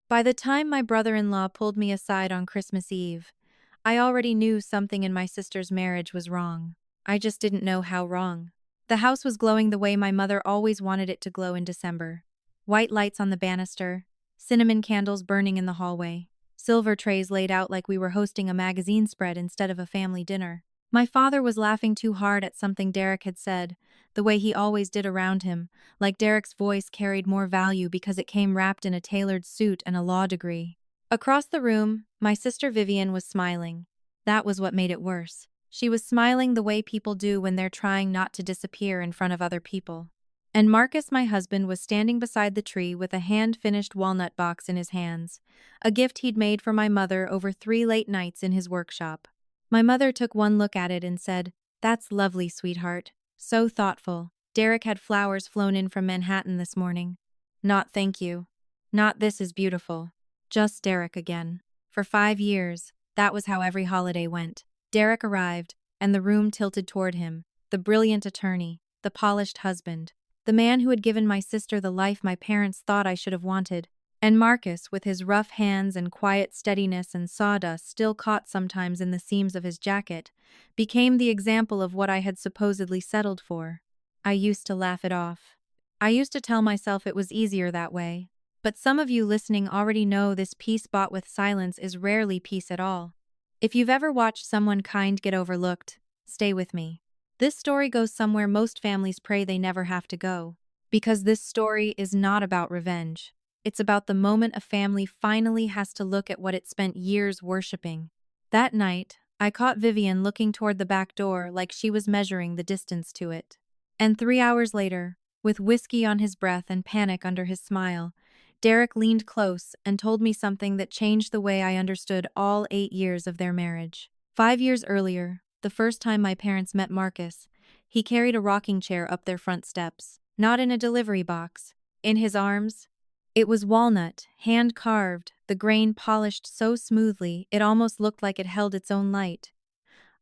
By the time my brother-in-law pulled me aside on Christmas Eve, I already knew something in my sister's marriage was wrong. I just didn't know how wrong. The house was glowing the way my mother always wanted it to glow in December. White lights on the banister, cinnamon candles burning in the hallway, silver trays laid out like we were hosting a magazine spread instead of a family dinner. My father was laughing too hard at something Derek had said, the way he always did around him, like Derek's voice carried more value because it came wrapped in a tailored suit and a law degree. Across the room, my sister Vivian was smiling. That was what made it worse. She was smiling the way people do when they're trying not to disappear in front of other people. And Marcus, my husband, was standing beside the tree with a hand-finished walnut box in his hands, a gift he'd made for my mother over 3 late nights in his workshop. My mother took one look at it and said, "That's lovely, sweetheart. So thoughtful. Derek had flowers flown in from Manhattan this morning. Not thank you. Not this is beautiful. Just Derek again." For 5 years, that was how every holiday went. Derek arrived, and the room tilted toward him, the brilliant attorney, the polished husband, the man who had given my sister the life my parents thought I should have wanted. And Marcus, with his rough hands and quiet steadiness and sawdust still caught sometimes in the seams of his jacket, became the example of what I had supposedly settled for. I used to laugh it off. I used to tell myself it was easier that way. But some of you listening already know this peace bought with silence is rarely peace at all. If you've ever watched someone kind get overlooked, stay with me. This story goes somewhere most families pray they never have to go. Because this story is not about revenge. It's about the moment a family finally has to look at what it spent years worshipping. That night, I caught Vivian looking toward the back door like she was measuring the distance to it. And 3 hours later, with whiskey on his breath and panic under his smile, Derek leaned close and told me something that changed the way I understood all 8 years of their marriage. 5 years earlier, the first time my parents met Marcus, he carried a rocking chair up their front steps, not in a delivery box. In his arms, it was walnut, hand-carved, the grain polished so smoothly it almost looked like it held its own light.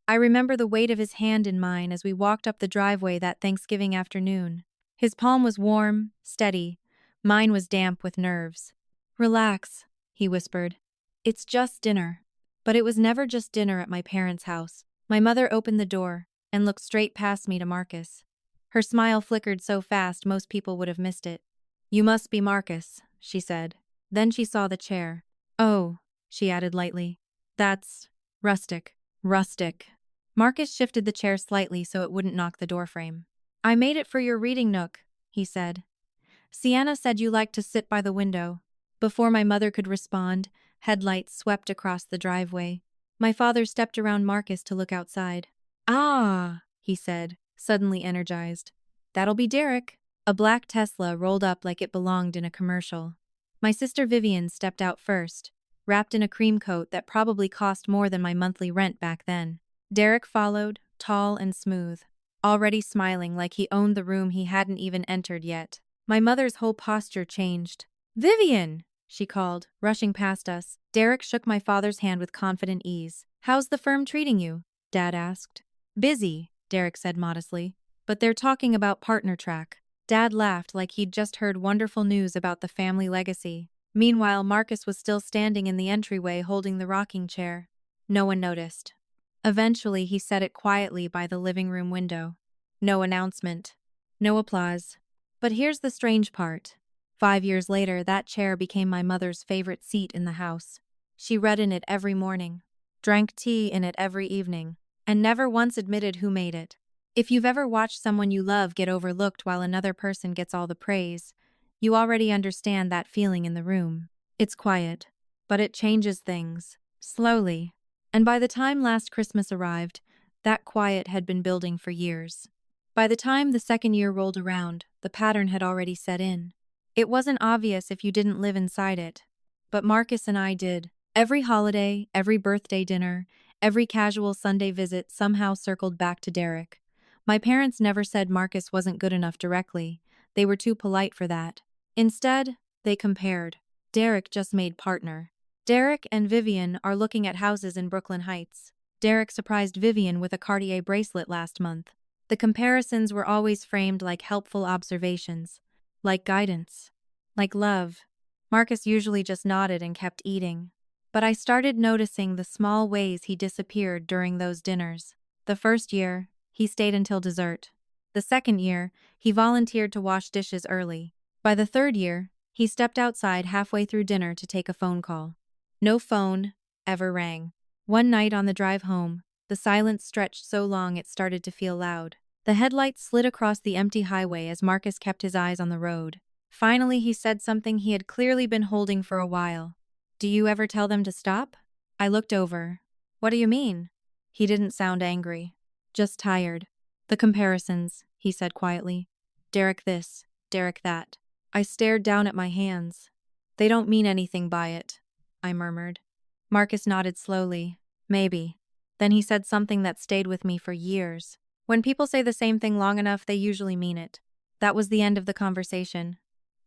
I remember the weight of his hand in mine as we walked up the driveway that Thanksgiving afternoon. His palm was warm, steady. Mine was damp with nerves. "Relax," he whispered. "It's just dinner." But it was never just dinner at my parents' house. My mother opened the door and looked straight past me to Marcus. Her smile flickered so fast most people would have missed it. "You must be Marcus," she said. Then she saw the chair. "Oh," she added lightly. "That's rustic." Rustic. Marcus shifted the chair slightly so it wouldn't knock the doorframe. "I made it for your reading nook," he said. "Sienna said you liked to sit by the window." Before my mother could respond, headlights swept across the driveway. My father stepped around Marcus to look outside. "Ah," he said, suddenly energized. "That'll be Derek." A black Tesla rolled up like it belonged in a commercial. My sister Vivian stepped out first, wrapped in a cream coat that probably cost more than my monthly rent back then. Derek followed, tall and smooth, already smiling like he owned the room he hadn't even entered yet. My mother's whole posture changed. "Vivian!" she called, rushing past us. Derek shook my father's hand with confident ease. "How's the firm treating you?" Dad asked. "Busy," Derek said modestly. "But they're talking about partner track." Dad laughed like he'd just heard wonderful news about the family legacy. Meanwhile, Marcus was still standing in the entryway holding the rocking chair. No one noticed. Eventually, he set it quietly by the living room window. No announcement. No applause. But here's the strange part. 5 years later, that chair became my mother's favorite seat in the house. She read in it every morning, drank tea in it every evening, and never once admitted who made it. If you've ever watched someone you love get overlooked while another person gets all the praise, you already understand that feeling in the room. It's quiet, but it changes things, slowly. And by the time last Christmas arrived, that quiet had been building for years. By the time the second year rolled around, the pattern had already set in. It wasn't obvious if you didn't live inside it. But Marcus and I did. Every holiday, every birthday dinner, every casual Sunday visit somehow circled back to Derek. My parents never said Marcus wasn't good enough directly. They were too polite for that. Instead, they compared. Derek just made partner. Derek and Vivian are looking at houses in Brooklyn Heights. Derek surprised Vivian with a Cartier bracelet last month. The comparisons were always framed like helpful observations, like guidance, like love. Marcus usually just nodded and kept eating. But I started noticing the small ways he disappeared during those dinners. The first year, he stayed until dessert. The second year, he volunteered to wash dishes early. By the third year, he stepped outside halfway through dinner to take a phone call. No phone ever rang. One night on the drive home, the silence stretched so long it started to feel loud. The headlights slid across the empty highway as Marcus kept his eyes on the road. Finally, he said something he had clearly been holding for a while. "Do you ever tell them to stop?" I looked over. "What do you mean?" He didn't sound angry. Just tired. "The comparisons," he said quietly. "Derek this, Derek that." I stared down at my hands. "They don't mean anything by it," I murmured. Marcus nodded slowly. "Maybe." Then he said something that stayed with me for years. When people say the same thing long enough, they usually mean it. That was the end of the conversation.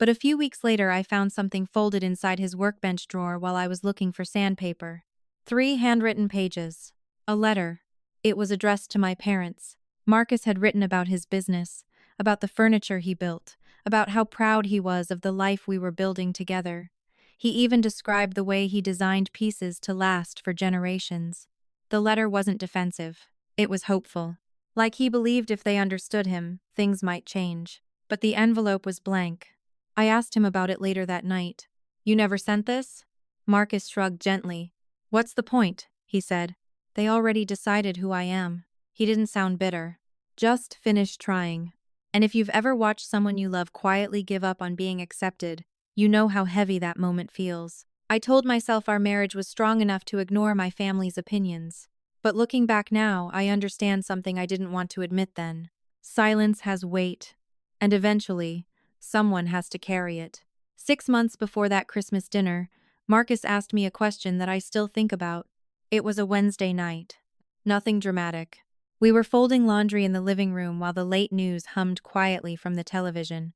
But a few weeks later, I found something folded inside his workbench drawer while I was looking for sandpaper. 3 handwritten pages. A letter. It was addressed to my parents. Marcus had written about his business, about the furniture he built, about how proud he was of the life we were building together. He even described the way he designed pieces to last for generations. The letter wasn't defensive. It was hopeful. Like he believed if they understood him, things might change. But the envelope was blank. I asked him about it later that night. "You never sent this?" Marcus shrugged gently. "What's the point?" he said. "They already decided who I am." He didn't sound bitter. "Just finish trying." And if you've ever watched someone you love quietly give up on being accepted, you know how heavy that moment feels. I told myself our marriage was strong enough to ignore my family's opinions. But looking back now, I understand something I didn't want to admit then. Silence has weight. And eventually, someone has to carry it. 6 months before that Christmas dinner, Marcus asked me a question that I still think about. It was a Wednesday night. Nothing dramatic. We were folding laundry in the living room while the late news hummed quietly from the television.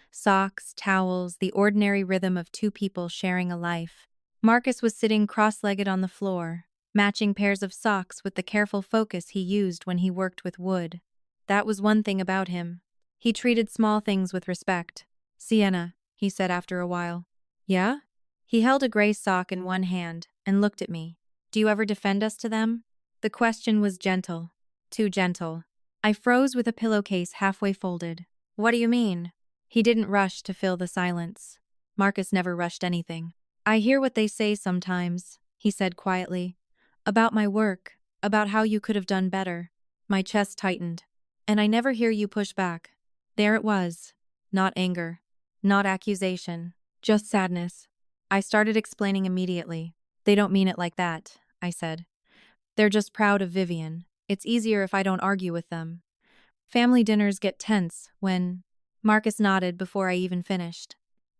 Socks, towels, the ordinary rhythm of 2 people sharing a life. Marcus was sitting cross-legged on the floor, matching pairs of socks with the careful focus he used when he worked with wood. That was one thing about him. He treated small things with respect. "Sienna," he said after a while. "Yeah?" He held a gray sock in one hand and looked at me. "Do you ever defend us to them?" The question was gentle. Too gentle. I froze with a pillowcase halfway folded. "What do you mean?" He didn't rush to fill the silence. Marcus never rushed anything. "I hear what they say sometimes," he said quietly. "About my work, about how you could have done better." My chest tightened. "And I never hear you push back." There it was. Not anger. Not accusation. Just sadness. I started explaining immediately. "They don't mean it like that," I said. "They're just proud of Vivian. It's easier if I don't argue with them. Family dinners get tense when—" Marcus nodded before I even finished.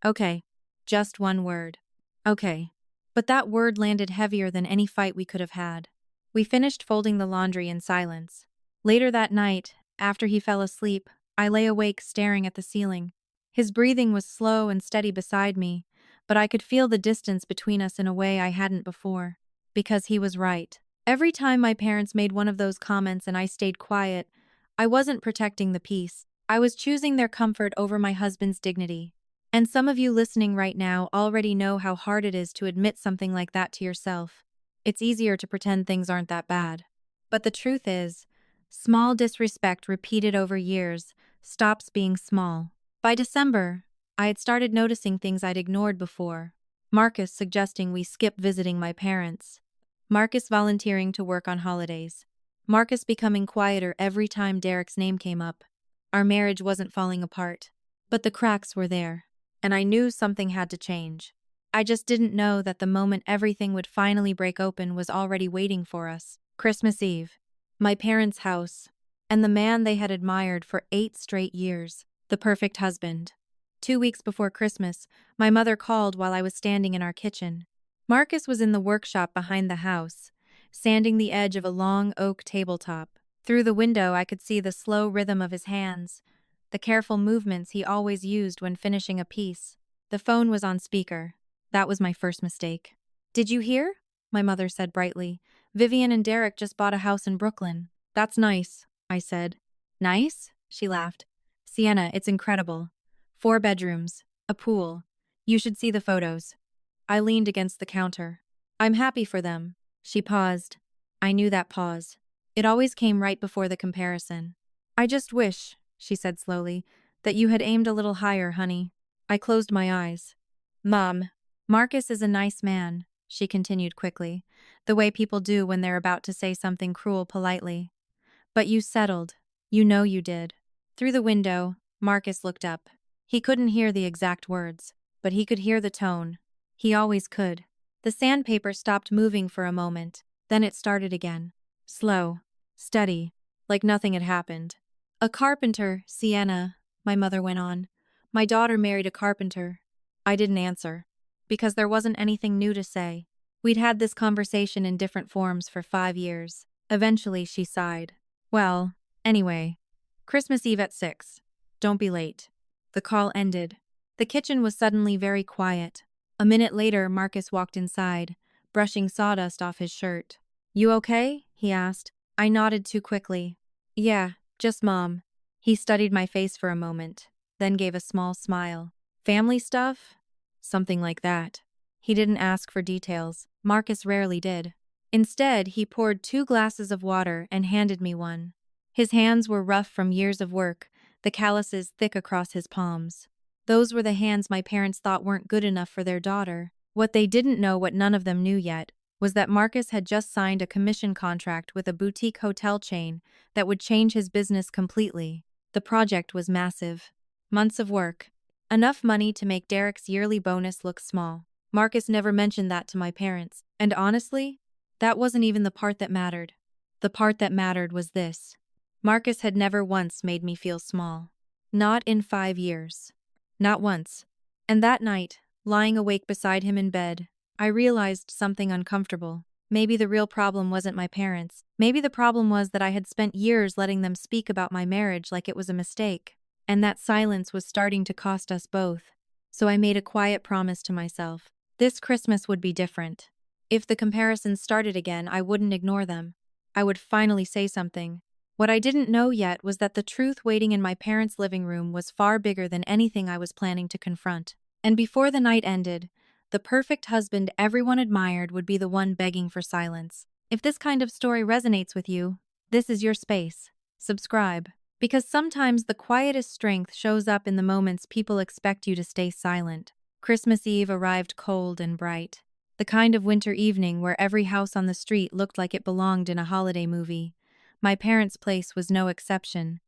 "Okay. Just one word." "Okay." But that word landed heavier than any fight we could have had. We finished folding the laundry in silence. Later that night, after he fell asleep, I lay awake staring at the ceiling. His breathing was slow and steady beside me, but I could feel the distance between us in a way I hadn't before. Because he was right. Every time my parents made one of those comments and I stayed quiet, I wasn't protecting the peace. I was choosing their comfort over my husband's dignity. And some of you listening right now already know how hard it is to admit something like that to yourself. It's easier to pretend things aren't that bad. But the truth is, small disrespect repeated over years stops being small. By December, I had started noticing things I'd ignored before. Marcus suggesting we skip visiting my parents. Marcus volunteering to work on holidays. Marcus becoming quieter every time Derek's name came up. Our marriage wasn't falling apart. But the cracks were there. And I knew something had to change. I just didn't know that the moment everything would finally break open was already waiting for us. Christmas Eve. My parents' house. And the man they had admired for 8 straight years. The perfect husband. 2 weeks before Christmas, my mother called while I was standing in our kitchen. Marcus was in the workshop behind the house, sanding the edge of a long oak tabletop. Through the window I could see the slow rhythm of his hands, the careful movements he always used when finishing a piece. The phone was on speaker. That was my first mistake. "Did you hear?" my mother said brightly. "Vivian and Derek just bought a house in Brooklyn." "That's nice," I said. "Nice?" she laughed. "Sienna, it's incredible. 4 bedrooms, a pool. You should see the photos. I leaned against the counter. I'm happy for them. She paused. I knew that pause. It always came right before the comparison. I just wish, she said slowly, that you had aimed a little higher, honey. I closed my eyes. Mom, Marcus is a nice man, she continued quickly, the way people do when they're about to say something cruel politely. But you settled. You know you did. Through the window, Marcus looked up. He couldn't hear the exact words, but he could hear the tone. He always could. The sandpaper stopped moving for a moment, then it started again. Slow, steady, like nothing had happened. A carpenter, Sienna, my mother went on. My daughter married a carpenter. I didn't answer, because there wasn't anything new to say. We'd had this conversation in different forms for 5 years. Eventually, she sighed. Well, anyway, Christmas Eve at 6. Don't be late. The call ended. The kitchen was suddenly very quiet. A minute later, Marcus walked inside, brushing sawdust off his shirt. You okay? He asked. I nodded too quickly. Yeah, just Mom. He studied my face for a moment, then gave a small smile. Family stuff? Something like that. He didn't ask for details. Marcus rarely did. Instead, he poured 2 glasses of water and handed me one. His hands were rough from years of work, the calluses thick across his palms. Those were the hands my parents thought weren't good enough for their daughter. What they didn't know, what none of them knew yet, was that Marcus had just signed a commission contract with a boutique hotel chain that would change his business completely. The project was massive. Months of work. Enough money to make Derek's yearly bonus look small. Marcus never mentioned that to my parents, and honestly, that wasn't even the part that mattered. The part that mattered was this. Marcus had never once made me feel small. Not in 5 years. Not once. And that night, lying awake beside him in bed, I realized something uncomfortable. Maybe the real problem wasn't my parents. Maybe the problem was that I had spent years letting them speak about my marriage like it was a mistake. And that silence was starting to cost us both. So I made a quiet promise to myself. This Christmas would be different. If the comparisons started again, I wouldn't ignore them. I would finally say something. What I didn't know yet was that the truth waiting in my parents' living room was far bigger than anything I was planning to confront. And before the night ended, the perfect husband everyone admired would be the one begging for silence. If this kind of story resonates with you, this is your space. Subscribe. Because sometimes the quietest strength shows up in the moments people expect you to stay silent. Christmas Eve arrived cold and bright. The kind of winter evening where every house on the street looked like it belonged in a holiday movie. My parents' place was no exception.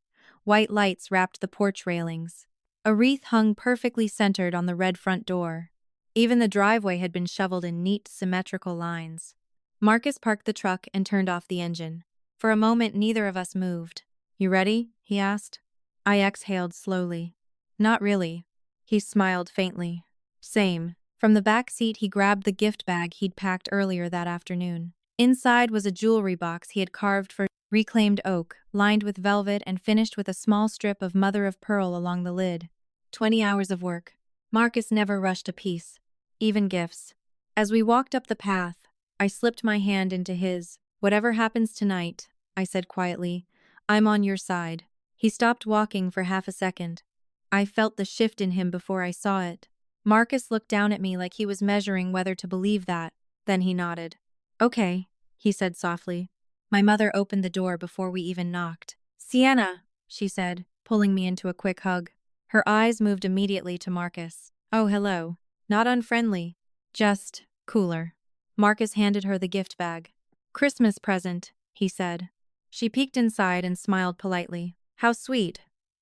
White lights wrapped the porch railings. A wreath hung perfectly centered on the red front door. Even the driveway had been shoveled in neat, symmetrical lines. Marcus parked the truck and turned off the engine. For a moment, neither of us moved. You ready? He asked. I exhaled slowly. Not really. He smiled faintly. Same. From the back seat, he grabbed the gift bag he'd packed earlier that afternoon. Inside was a jewelry box he had carved for reclaimed oak, lined with velvet and finished with a small strip of mother of pearl along the lid. 20 hours of work. Marcus never rushed a piece, even gifts. As we walked up the path, I slipped my hand into his. Whatever happens tonight, I said quietly, I'm on your side. He stopped walking for half a second. I felt the shift in him before I saw it. Marcus looked down at me like he was measuring whether to believe that. Then he nodded. Okay, he said softly. My mother opened the door before we even knocked. Sienna, she said, pulling me into a quick hug. Her eyes moved immediately to Marcus. Oh, hello. Not unfriendly. Just cooler. Marcus handed her the gift bag. Christmas present, he said. She peeked inside and smiled politely. How sweet.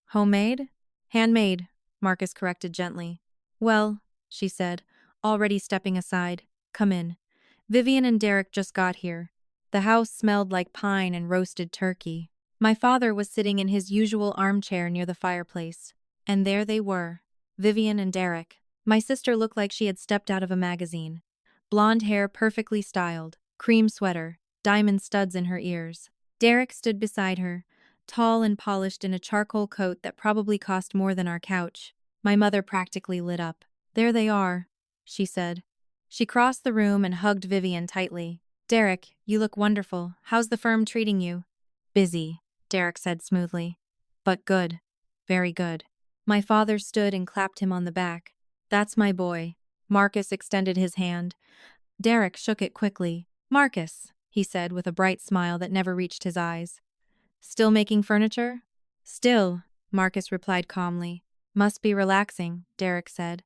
Homemade? Handmade, Marcus corrected gently. Well, she said, already stepping aside. Come in. Vivian and Derek just got here. The house smelled like pine and roasted turkey. My father was sitting in his usual armchair near the fireplace. And there they were, Vivian and Derek. My sister looked like she had stepped out of a magazine. Blonde hair perfectly styled, cream sweater, diamond studs in her ears. Derek stood beside her, tall and polished in a charcoal coat that probably cost more than our couch. My mother practically lit up. There they are, she said. She crossed the room and hugged Vivian tightly. Derek, you look wonderful. How's the firm treating you? Busy, Derek said smoothly. But good. Very good. My father stood and clapped him on the back. That's my boy. Marcus extended his hand. Derek shook it quickly. Marcus, he said with a bright smile that never reached his eyes. Still making furniture? Still, Marcus replied calmly. Must be relaxing, Derek said.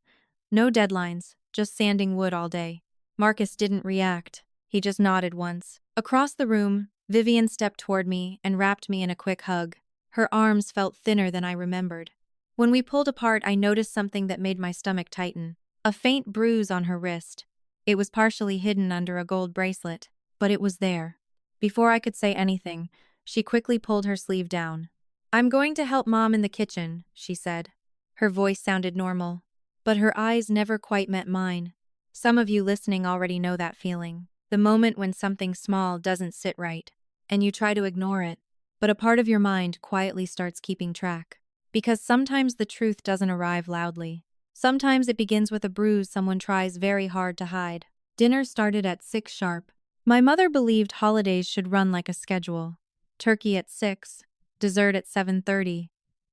No deadlines, just sanding wood all day. Marcus didn't react. He just nodded once. Across the room, Vivian stepped toward me and wrapped me in a quick hug. Her arms felt thinner than I remembered. When we pulled apart, I noticed something that made my stomach tighten. A faint bruise on her wrist. It was partially hidden under a gold bracelet, but it was there. Before I could say anything, she quickly pulled her sleeve down. I'm going to help Mom in the kitchen, she said. Her voice sounded normal, but her eyes never quite met mine. Some of you listening already know that feeling. The moment when something small doesn't sit right, and you try to ignore it, but a part of your mind quietly starts keeping track. Because sometimes the truth doesn't arrive loudly. Sometimes it begins with a bruise someone tries very hard to hide. Dinner started at 6 sharp. My mother believed holidays should run like a schedule. Turkey at 6, dessert at 7:30,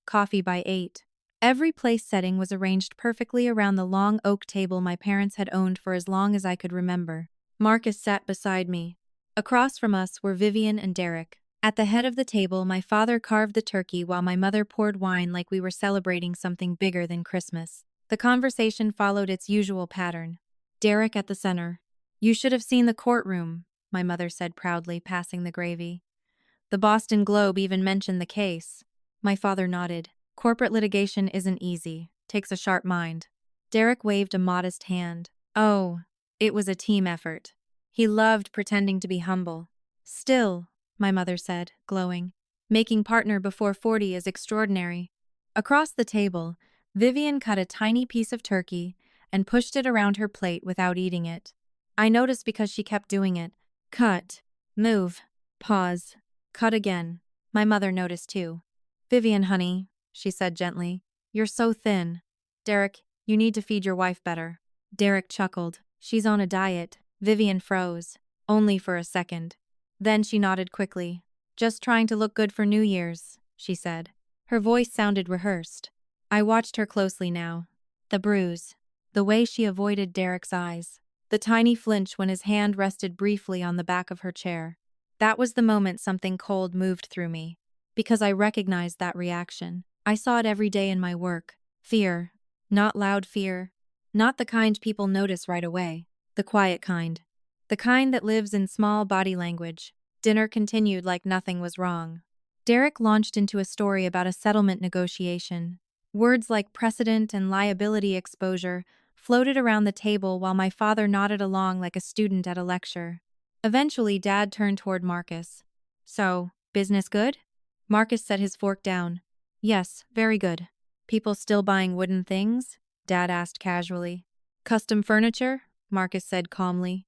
coffee by 8. Every place setting was arranged perfectly around the long oak table my parents had owned for as long as I could remember. Marcus sat beside me. Across from us were Vivian and Derek. At the head of the table, my father carved the turkey while my mother poured wine like we were celebrating something bigger than Christmas. The conversation followed its usual pattern. Derek at the center. You should have seen the courtroom, my mother said proudly, passing the gravy. The Boston Globe even mentioned the case. My father nodded. Corporate litigation isn't easy. Takes a sharp mind. Derek waved a modest hand. Oh, it was a team effort. He loved pretending to be humble. Still, my mother said, glowing. Making partner before 40 is extraordinary. Across the table, Vivian cut a tiny piece of turkey and pushed it around her plate without eating it. I noticed because she kept doing it. Cut. Move. Pause. Cut again. My mother noticed too. Vivian, honey, she said gently, you're so thin. Derek, you need to feed your wife better. Derek chuckled. She's on a diet. Vivian froze. Only for a second. Then she nodded quickly. Just trying to look good for New Year's, she said. Her voice sounded rehearsed. I watched her closely now. The bruise. The way she avoided Derek's eyes. The tiny flinch when his hand rested briefly on the back of her chair. That was the moment something cold moved through me. Because I recognized that reaction. I saw it every day in my work. Fear. Not loud fear. Not the kind people notice right away. The quiet kind. The kind that lives in small body language. Dinner continued like nothing was wrong. Derek launched into a story about a settlement negotiation. Words like precedent and liability exposure floated around the table while my father nodded along like a student at a lecture. Eventually, Dad turned toward Marcus. So, business good? Marcus set his fork down. Yes, very good. People still buying wooden things? Dad asked casually. Custom furniture? Marcus said calmly.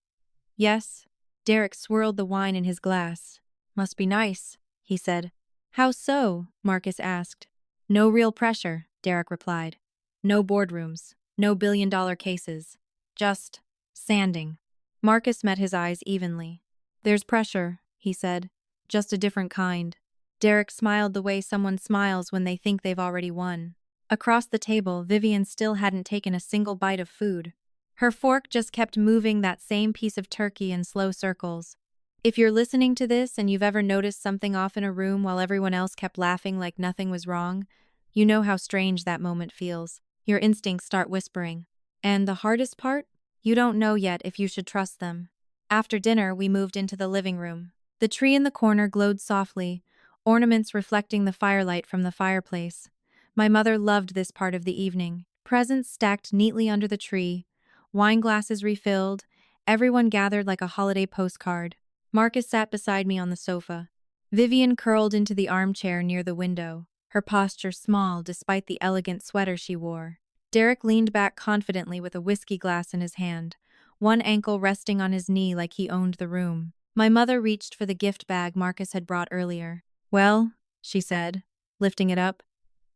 Yes. Derek swirled the wine in his glass. Must be nice, he said. How so? Marcus asked. No real pressure, Derek replied. No boardrooms, no billion-dollar cases. Just sanding. Marcus met his eyes evenly. There's pressure, he said. Just a different kind. Derek smiled the way someone smiles when they think they've already won. Across the table, Vivian still hadn't taken a single bite of food. Her fork just kept moving that same piece of turkey in slow circles. If you're listening to this and you've ever noticed something off in a room while everyone else kept laughing like nothing was wrong, you know how strange that moment feels. Your instincts start whispering. And the hardest part? You don't know yet if you should trust them. After dinner, we moved into the living room. The tree in the corner glowed softly, ornaments reflecting the firelight from the fireplace. My mother loved this part of the evening. Presents stacked neatly under the tree, wine glasses refilled, everyone gathered like a holiday postcard. Marcus sat beside me on the sofa. Vivian curled into the armchair near the window, her posture small despite the elegant sweater she wore. Derek leaned back confidently with a whiskey glass in his hand, one ankle resting on his knee like he owned the room. My mother reached for the gift bag Marcus had brought earlier. Well, she said, lifting it up.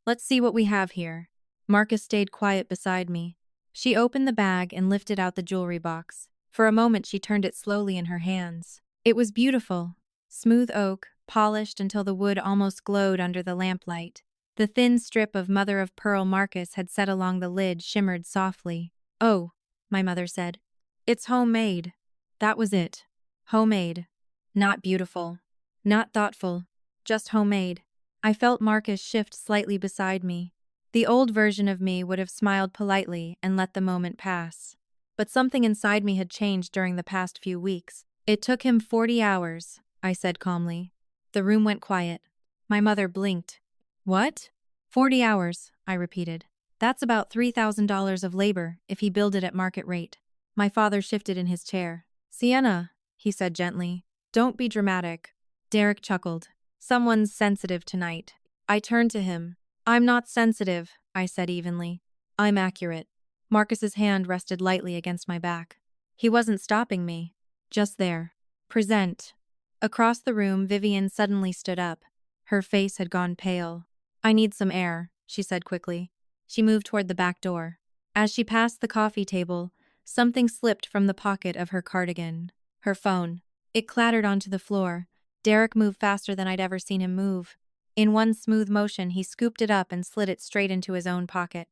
Let's see what we have here. Marcus stayed quiet beside me. She opened the bag and lifted out the jewelry box. For a moment she turned it slowly in her hands. It was beautiful. Smooth oak, polished until the wood almost glowed under the lamplight. The thin strip of mother-of-pearl Marcus had set along the lid shimmered softly. "Oh," my mother said. "It's homemade." That was it. Homemade. Not beautiful. Not thoughtful. Just homemade. I felt Marcus shift slightly beside me. The old version of me would have smiled politely and let the moment pass. But something inside me had changed during the past few weeks. "It took him 40 hours, I said calmly. The room went quiet. My mother blinked. "What?" "40 hours, I repeated. "That's about $3,000 of labor if he billed it at market rate." My father shifted in his chair. "Sienna," he said gently, "don't be dramatic." Derek chuckled. "Someone's sensitive tonight." I turned to him. "I'm not sensitive," I said evenly. "I'm accurate." Marcus's hand rested lightly against my back. He wasn't stopping me. Just there. "Present." Across the room, Vivian suddenly stood up. Her face had gone pale. "I need some air," she said quickly. She moved toward the back door. As she passed the coffee table, something slipped from the pocket of her cardigan. Her phone. It clattered onto the floor. Derek moved faster than I'd ever seen him move. In one smooth motion, he scooped it up and slid it straight into his own pocket.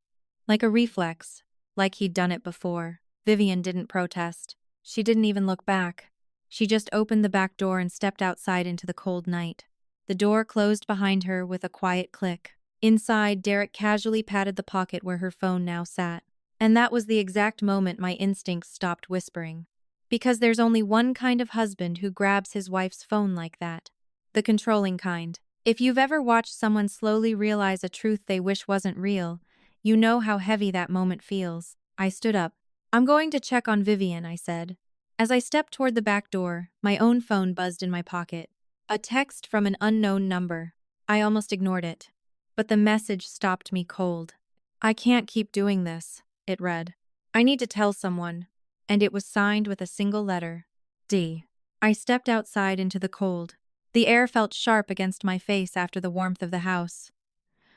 Like a reflex. Like he'd done it before. Vivian didn't protest. She didn't even look back. She just opened the back door and stepped outside into the cold night. The door closed behind her with a quiet click. Inside, Derek casually patted the pocket where her phone now sat. And that was the exact moment my instincts stopped whispering. Because there's only one kind of husband who grabs his wife's phone like that. The controlling kind. If you've ever watched someone slowly realize a truth they wish wasn't real, you know how heavy that moment feels. I stood up. "I'm going to check on Vivian," I said. As I stepped toward the back door, my own phone buzzed in my pocket. A text from an unknown number. I almost ignored it. But the message stopped me cold. "I can't keep doing this," it read. "I need to tell someone." And it was signed with a single letter. D. I stepped outside into the cold. The air felt sharp against my face after the warmth of the house.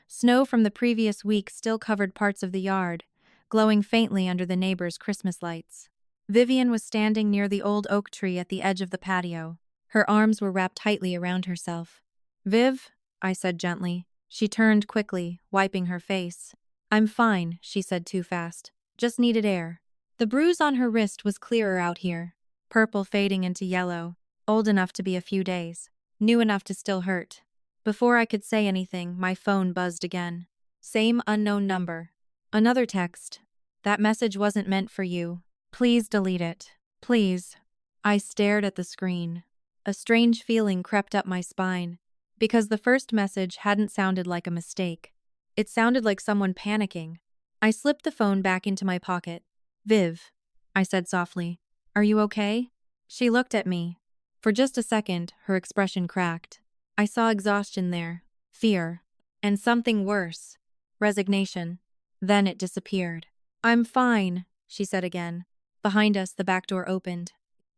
Snow from the previous week still covered parts of the yard, glowing faintly under the neighbors' Christmas lights. Vivian was standing near the old oak tree at the edge of the patio. Her arms were wrapped tightly around herself. "Viv," I said gently. She turned quickly, wiping her face. "I'm fine," she said too fast. "Just needed air." The bruise on her wrist was clearer out here, purple fading into yellow, old enough to be a few days, new enough to still hurt. Before I could say anything, my phone buzzed again. Same unknown number. Another text. "That message wasn't meant for you. Please delete it. Please." I stared at the screen. A strange feeling crept up my spine, because the first message hadn't sounded like a mistake. It sounded like someone panicking. I slipped the phone back into my pocket. "Viv," I said softly, "are you okay?" She looked at me. For just a second, her expression cracked. I saw exhaustion there, fear, and something worse, resignation. Then it disappeared. "I'm fine," she said again. Behind us, the back door opened.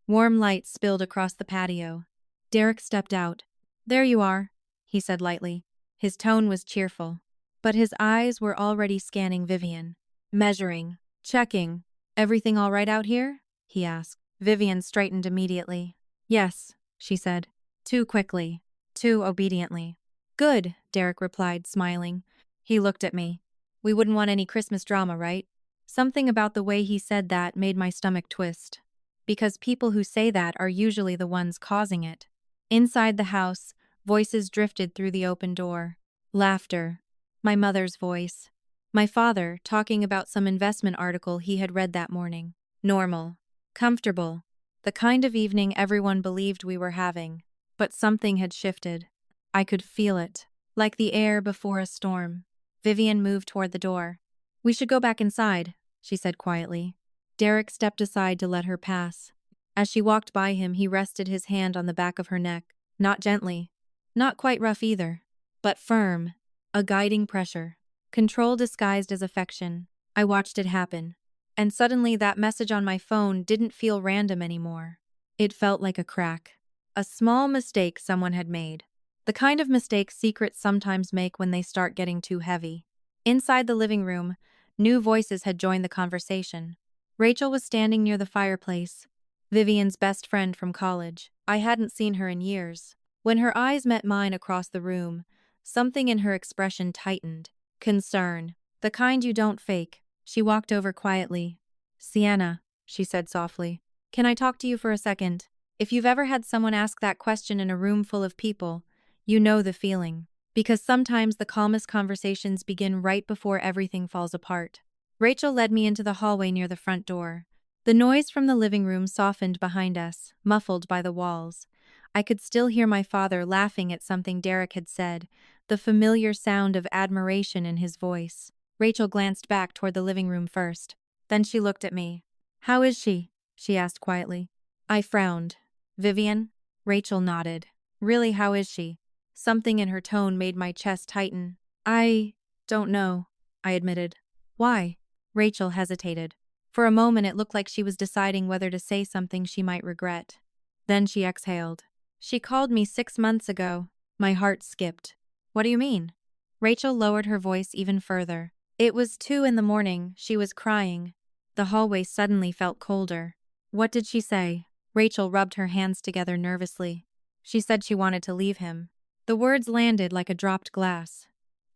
Warm light spilled across the patio. Derek stepped out. "There you are," he said lightly. His tone was cheerful, but his eyes were already scanning Vivian. Measuring, checking. "Everything all right out here?" he asked. Vivian straightened immediately. "Yes," she said. Too quickly. Too obediently. "Good," Derek replied, smiling. He looked at me. "We wouldn't want any Christmas drama, right?" Something about the way he said that made my stomach twist. Because people who say that are usually the ones causing it. Inside the house, voices drifted through the open door. Laughter. My mother's voice. My father talking about some investment article he had read that morning. Normal. Comfortable. The kind of evening everyone believed we were having. But something had shifted. I could feel it. Like the air before a storm. Vivian moved toward the door. "We should go back inside," she said quietly. Derek stepped aside to let her pass. As she walked by him, he rested his hand on the back of her neck. Not gently. Not quite rough either. But firm. A guiding pressure. Control disguised as affection. I watched it happen. And suddenly that message on my phone didn't feel random anymore. It felt like a crack. A small mistake someone had made. The kind of mistake secrets sometimes make when they start getting too heavy. Inside the living room, new voices had joined the conversation. Rachel was standing near the fireplace. Vivian's best friend from college. I hadn't seen her in years. When her eyes met mine across the room, Something in her expression tightened. Concern. The kind you don't fake. She walked over quietly. Sienna, she said softly. Can I talk to you for a second? If you've ever had someone ask that question in a room full of people, you know the feeling. Because sometimes the calmest conversations begin right before everything falls apart. Rachel led me into the hallway near the front door. The noise from the living room softened behind us, muffled by the walls. I could still hear my father laughing at something Derek had said, the familiar sound of admiration in his voice. Rachel glanced back toward the living room first. Then she looked at me. How is she? She asked quietly. I frowned. Vivian? Rachel nodded. Really, how is she? Something in her tone made my chest tighten. I don't know, I admitted. Why? Rachel hesitated. For a moment it looked like she was deciding whether to say something she might regret. Then she exhaled. She called me 6 months ago. My heart skipped. What do you mean? Rachel lowered her voice even further. It was 2 in the morning, she was crying. The hallway suddenly felt colder. What did she say? Rachel rubbed her hands together nervously. She said she wanted to leave him. The words landed like a dropped glass.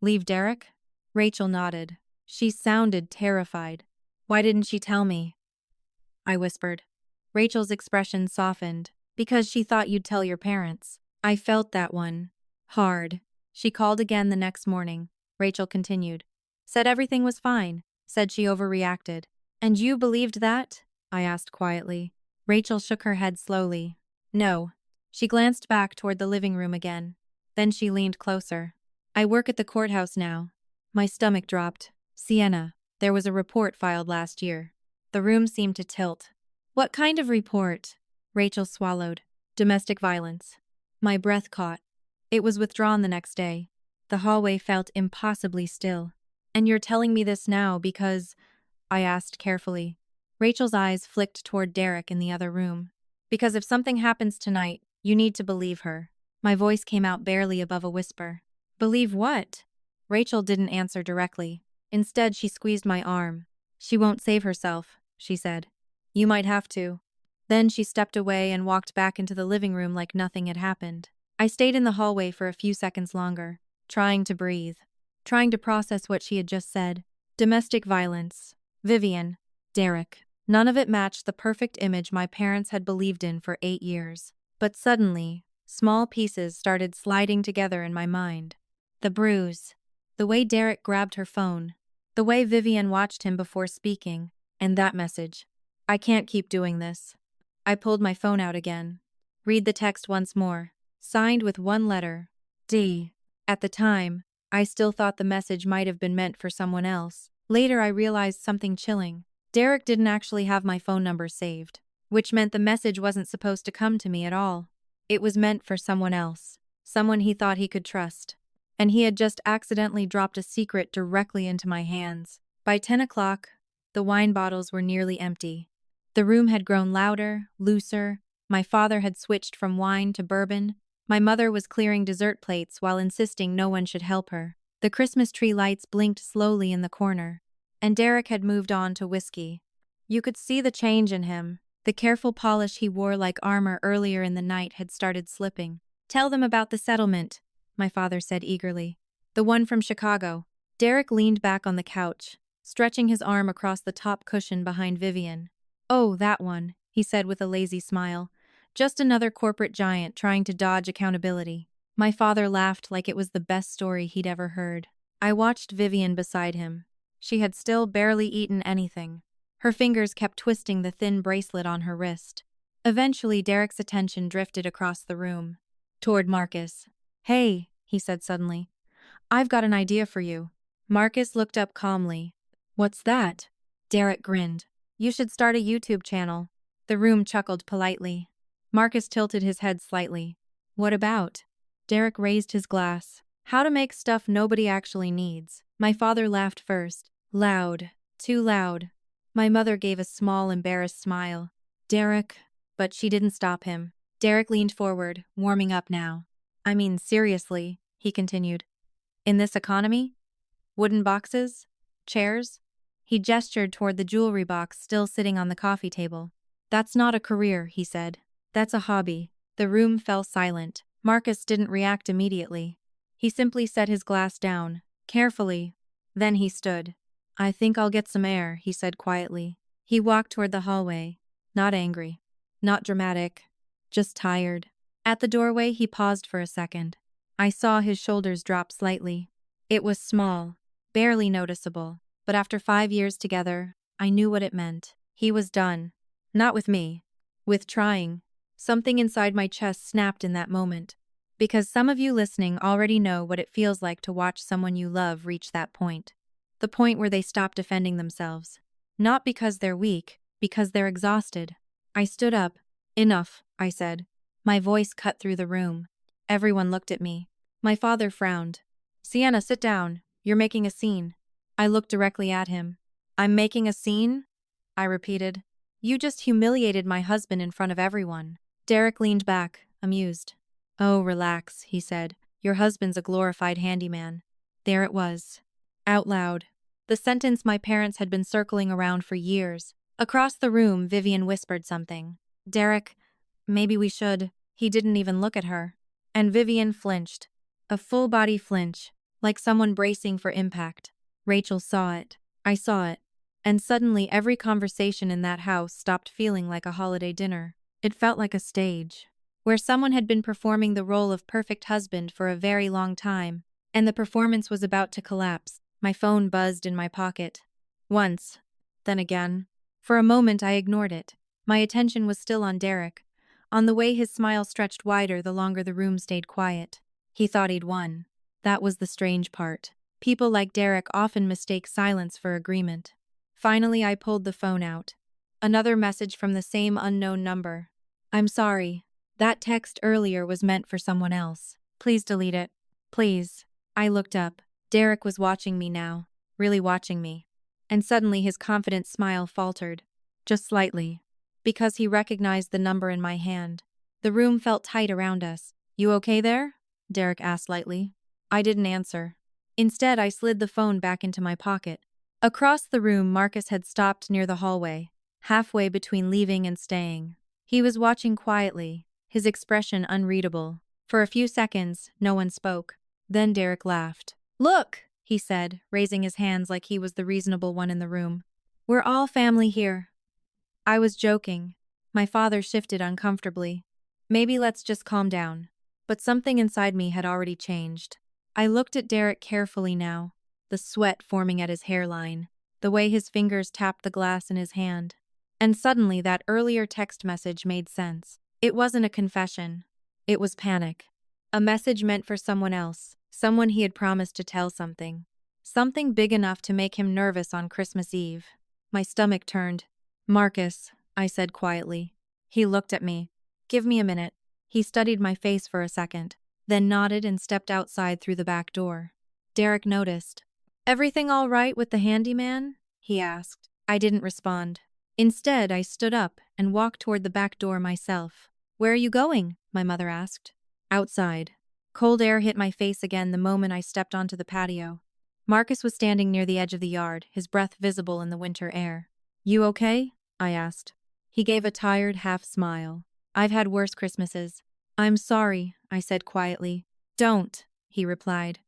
Leave Derek? Rachel nodded. She sounded terrified. Why didn't she tell me? I whispered. Rachel's expression softened. Because she thought you'd tell your parents. I felt that one. Hard. She called again the next morning. Rachel continued. Said everything was fine. Said she overreacted. And you believed that? I asked quietly. Rachel shook her head slowly. No. She glanced back toward the living room again. Then she leaned closer. I work at the courthouse now. My stomach dropped. Sienna, there was a report filed last year. The room seemed to tilt. What kind of report? Rachel swallowed. Domestic violence. My breath caught. It was withdrawn the next day. The hallway felt impossibly still. And you're telling me this now because… I asked carefully. Rachel's eyes flicked toward Derek in the other room. Because if something happens tonight, you need to believe her. My voice came out barely above a whisper. Believe what? Rachel didn't answer directly. Instead, she squeezed my arm. She won't save herself, she said. You might have to. Then she stepped away and walked back into the living room like nothing had happened. I stayed in the hallway for a few seconds longer, trying to breathe, trying to process what she had just said. Domestic violence. Vivian. Derek. None of it matched the perfect image my parents had believed in for 8 years. But suddenly, small pieces started sliding together in my mind. The bruise. The way Derek grabbed her phone. The way Vivian watched him before speaking. And that message. I can't keep doing this. I pulled my phone out again. Read the text once more. Signed with one letter. D. At the time, I still thought the message might have been meant for someone else. Later I realized something chilling. Derek didn't actually have my phone number saved, which meant the message wasn't supposed to come to me at all. It was meant for someone else, someone he thought he could trust. And he had just accidentally dropped a secret directly into my hands. By 10 o'clock, the wine bottles were nearly empty. The room had grown louder, looser. My father had switched from wine to bourbon. My mother was clearing dessert plates while insisting no one should help her. The Christmas tree lights blinked slowly in the corner. And Derek had moved on to whiskey. You could see the change in him. The careful polish he wore like armor earlier in the night had started slipping. Tell them about the settlement, my father said eagerly. The one from Chicago. Derek leaned back on the couch, stretching his arm across the top cushion behind Vivian. Oh, that one, he said with a lazy smile. Just another corporate giant trying to dodge accountability. My father laughed like it was the best story he'd ever heard. I watched Vivian beside him. She had still barely eaten anything. Her fingers kept twisting the thin bracelet on her wrist. Eventually, Derek's attention drifted across the room. Toward Marcus. Hey, he said suddenly. I've got an idea for you. Marcus looked up calmly. What's that? Derek grinned. You should start a YouTube channel. The room chuckled politely. Marcus tilted his head slightly. What about? Derek raised his glass. How to make stuff nobody actually needs. My father laughed first. Loud. Too loud. My mother gave a small, embarrassed smile. Derek. But she didn't stop him. Derek leaned forward, warming up now. I mean, seriously, he continued. In this economy? Wooden boxes? Chairs? He gestured toward the jewelry box still sitting on the coffee table. That's not a career, he said. That's a hobby. The room fell silent. Marcus didn't react immediately. He simply set his glass down, carefully. Then he stood. "I think I'll get some air," he said quietly. He walked toward the hallway. Not angry. Not dramatic. Just tired. At the doorway, he paused for a second. I saw his shoulders drop slightly. It was small, barely noticeable, but after 5 years together, I knew what it meant. He was done. Not with me. With trying. Something inside my chest snapped in that moment. Because some of you listening already know what it feels like to watch someone you love reach that point. The point where they stop defending themselves. Not because they're weak, because they're exhausted. I stood up. "Enough," I said. My voice cut through the room. Everyone looked at me. My father frowned. "Sienna, sit down. You're making a scene." I looked directly at him. "I'm making a scene?" I repeated. "You just humiliated my husband in front of everyone." Derek leaned back, amused. "Oh, relax," he said. "Your husband's a glorified handyman." There it was. Out loud. The sentence my parents had been circling around for years. Across the room, Vivian whispered something. "Derek, maybe we should." He didn't even look at her. And Vivian flinched. A full-body flinch, like someone bracing for impact. Rachel saw it. I saw it. And suddenly every conversation in that house stopped feeling like a holiday dinner. It felt like a stage, where someone had been performing the role of perfect husband for a very long time, and the performance was about to collapse. My phone buzzed in my pocket. Once. Then again. For a moment I ignored it. My attention was still on Derek, on the way his smile stretched wider the longer the room stayed quiet. He thought he'd won. That was the strange part. People like Derek often mistake silence for agreement. Finally, I pulled the phone out. Another message from the same unknown number. "I'm sorry. That text earlier was meant for someone else. Please delete it. Please." I looked up. Derek was watching me now. Really watching me. And suddenly his confident smile faltered. Just slightly. Because he recognized the number in my hand. The room felt tight around us. "You okay there?" Derek asked lightly. I didn't answer. Instead, I slid the phone back into my pocket. Across the room, Marcus had stopped near the hallway, halfway between leaving and staying. He was watching quietly, his expression unreadable. For a few seconds, no one spoke. Then Derek laughed. "Look," he said, raising his hands like he was the reasonable one in the room. "We're all family here." I was joking. My father shifted uncomfortably. "Maybe let's just calm down." But something inside me had already changed. I looked at Derek carefully now, the sweat forming at his hairline, the way his fingers tapped the glass in his hand. And suddenly that earlier text message made sense. It wasn't a confession. It was panic. A message meant for someone else, someone he had promised to tell something. Something big enough to make him nervous on Christmas Eve. My stomach turned. "Marcus," I said quietly. He looked at me. "Give me a minute." He studied my face for a second, then nodded and stepped outside through the back door. Derek noticed. "Everything all right with the handyman?" he asked. I didn't respond. Instead, I stood up and walked toward the back door myself. "Where are you going?" my mother asked. "Outside." Cold air hit my face again the moment I stepped onto the patio. Marcus was standing near the edge of the yard, his breath visible in the winter air. "You okay?" I asked. He gave a tired half smile. "I've had worse Christmases." "I'm sorry," I said quietly. "Don't," he replied.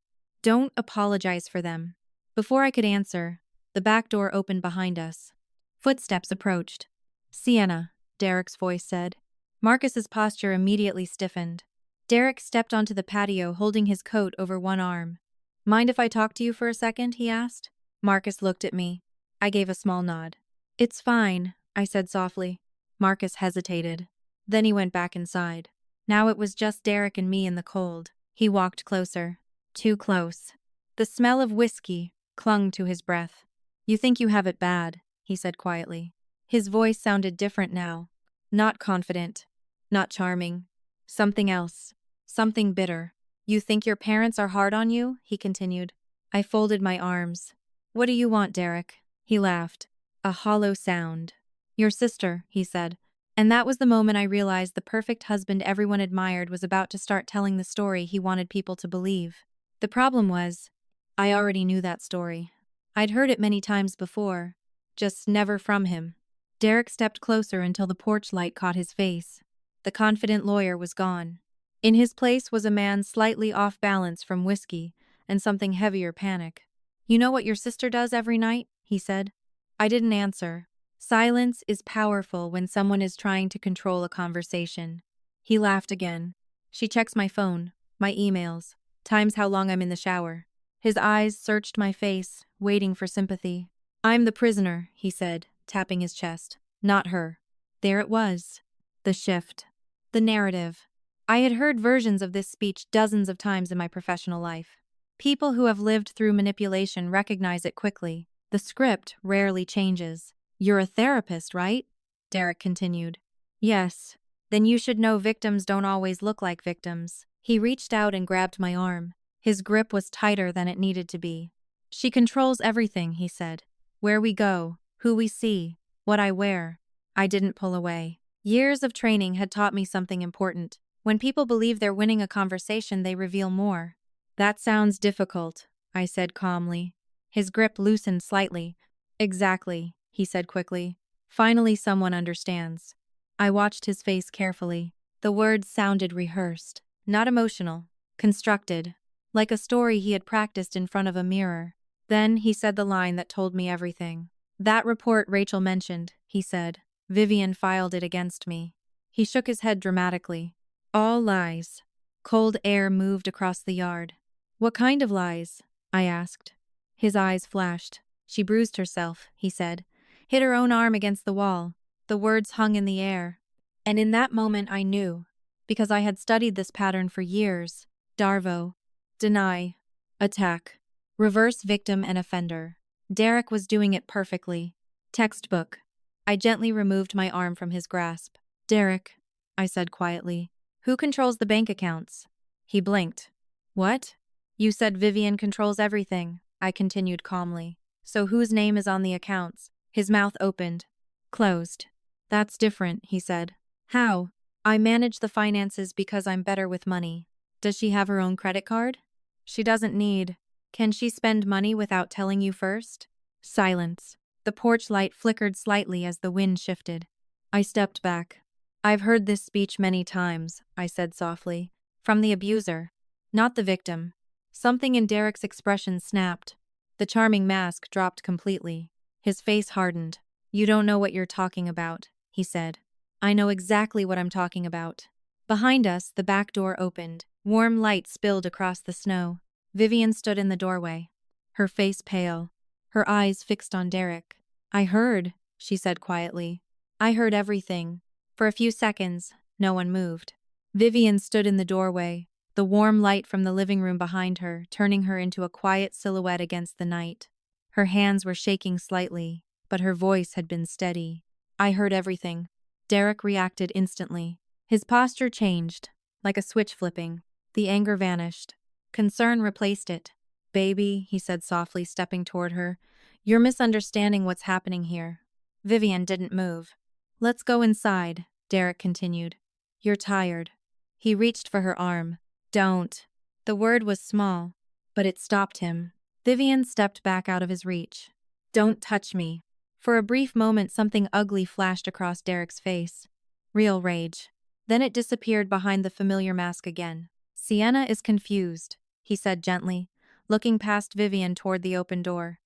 "Don't apologize for them." Before I could answer, the back door opened behind us. Footsteps approached. "Sienna," Derek's voice said. Marcus's posture immediately stiffened. Derek stepped onto the patio holding his coat over one arm. "Mind if I talk to you for a second?" he asked. Marcus looked at me. I gave a small nod. "It's fine," I said softly. Marcus hesitated. Then he went back inside. Now it was just Derek and me in the cold. He walked closer. Too close. The smell of whiskey clung to his breath. "You think you have it bad," he said quietly. His voice sounded different now. Not confident. Not charming. Something else. Something bitter. "You think your parents are hard on you?" he continued. I folded my arms. "What do you want, Derek?" He laughed. A hollow sound. "Your sister," he said. And that was the moment I realized the perfect husband everyone admired was about to start telling the story he wanted people to believe. The problem was, I already knew that story. I'd heard it many times before, just never from him. Derek stepped closer until the porch light caught his face. The confident lawyer was gone. In his place was a man slightly off balance from whiskey and something heavier panic. "You know what your sister does every night?" he said. I didn't answer. Silence is powerful when someone is trying to control a conversation. He laughed again. "She checks my phone, my emails, times how long I'm in the shower." His eyes searched my face, waiting for sympathy. "I'm the prisoner," he said, tapping his chest. "Not her." There it was. The shift. The narrative. I had heard versions of this speech dozens of times in my professional life. People who have lived through manipulation recognize it quickly. The script rarely changes. "You're a therapist, right?" Derek continued. "Yes. Then you should know victims don't always look like victims." He reached out and grabbed my arm. His grip was tighter than it needed to be. "She controls everything," he said. "Where we go, who we see, what I wear." I didn't pull away. Years of training had taught me something important. When people believe they're winning a conversation, they reveal more. "That sounds difficult," I said calmly. His grip loosened slightly. "Exactly," he said quickly. "Finally someone understands." I watched his face carefully. The words sounded rehearsed, not emotional, constructed, like a story he had practiced in front of a mirror. Then he said the line that told me everything. "That report Rachel mentioned," he said. "Vivian filed it against me." He shook his head dramatically. "All lies." Cold air moved across the yard. "What kind of lies?" I asked. His eyes flashed. "She bruised herself," he said. "Hit her own arm against the wall." The words hung in the air. And in that moment I knew, because I had studied this pattern for years. Darvo. Deny. Attack. Reverse victim and offender. Derek was doing it perfectly. Textbook. I gently removed my arm from his grasp. "Derek," I said quietly, "who controls the bank accounts?" He blinked. "What?" "You said Vivian controls everything," I continued calmly. "So whose name is on the accounts?" His mouth opened. Closed. "That's different," he said. "How?" "I manage the finances because I'm better with money." "Does she have her own credit card?" "She doesn't need." "Can she spend money without telling you first?" Silence. The porch light flickered slightly as the wind shifted. I stepped back. "I've heard this speech many times," I said softly. "From the abuser, not the victim." Something in Derek's expression snapped. The charming mask dropped completely. His face hardened. "You don't know what you're talking about," he said. "I know exactly what I'm talking about." Behind us, the back door opened. Warm light spilled across the snow. Vivian stood in the doorway, her face pale, her eyes fixed on Derek. "I heard," she said quietly. "I heard everything." For a few seconds, no one moved. Vivian stood in the doorway, the warm light from the living room behind her, turning her into a quiet silhouette against the night. Her hands were shaking slightly, but her voice had been steady. "I heard everything." Derek reacted instantly. His posture changed, like a switch flipping. The anger vanished. Concern replaced it. "Baby," he said softly, stepping toward her, "you're misunderstanding what's happening here." Vivian didn't move. "Let's go inside," Derek continued. "You're tired." He reached for her arm. "Don't." The word was small, but it stopped him. Vivian stepped back out of his reach. "Don't touch me." For a brief moment, something ugly flashed across Derek's face. Real rage. Then it disappeared behind the familiar mask again. "Sienna is confused," he said gently, looking past Vivian toward the open door.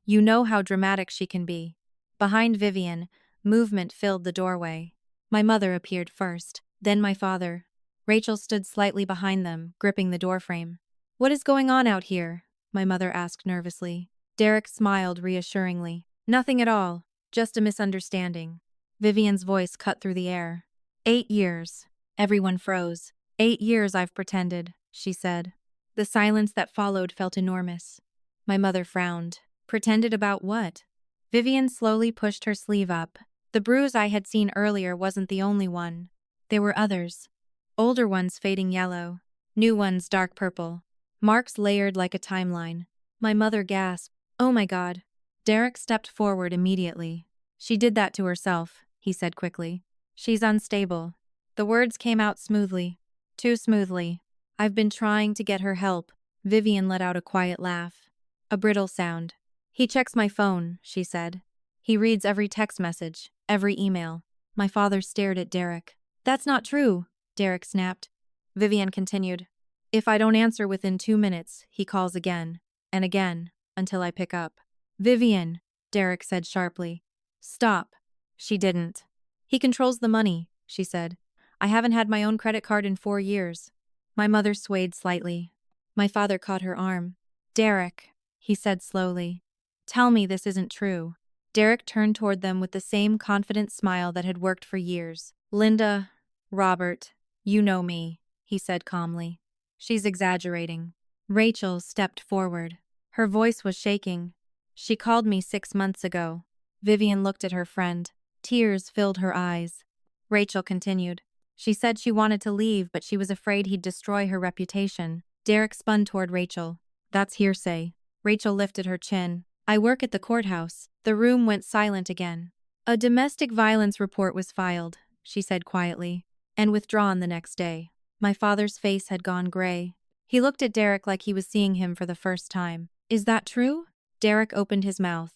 "You know how dramatic she can be." Behind Vivian, movement filled the doorway. My mother appeared first, then my father. Rachel stood slightly behind them, gripping the doorframe. "What is going on out here?" my mother asked nervously. Derek smiled reassuringly. "Nothing at all, just a misunderstanding." Vivian's voice cut through the air. 8 years. Everyone froze. 8 years I've pretended," she said. The silence that followed felt enormous. My mother frowned. "Pretended about what?" Vivian slowly pushed her sleeve up. The bruise I had seen earlier wasn't the only one. There were others. Older ones fading yellow. New ones dark purple. Marks layered like a timeline. My mother gasped. "Oh my God." Derek stepped forward immediately. "She did that to herself," he said quickly. "She's unstable." The words came out smoothly. Too smoothly. "I've been trying to get her help." Vivian let out a quiet laugh. A brittle sound. "He checks my phone," she said. "He reads every text message, every email." My father stared at Derek. "That's not true," Derek snapped. Vivian continued. If I don't answer within 2 minutes, he calls again and again until I pick up. Vivian, Derek said sharply. Stop. She didn't. He controls the money, she said. I haven't had my own credit card in 4 years. My mother swayed slightly. My father caught her arm. Derek, he said slowly. Tell me this isn't true. Derek turned toward them with the same confident smile that had worked for years. Linda, Robert, you know me, he said calmly. She's exaggerating. Rachel stepped forward. Her voice was shaking. She called me 6 months ago. Vivian looked at her friend. Tears filled her eyes. Rachel continued. She said she wanted to leave, but she was afraid he'd destroy her reputation. Derek spun toward Rachel. That's hearsay. Rachel lifted her chin. I work at the courthouse. The room went silent again. A domestic violence report was filed, she said quietly, and withdrawn the next day. My father's face had gone gray. He looked at Derek like he was seeing him for the first time. Is that true? Derek opened his mouth.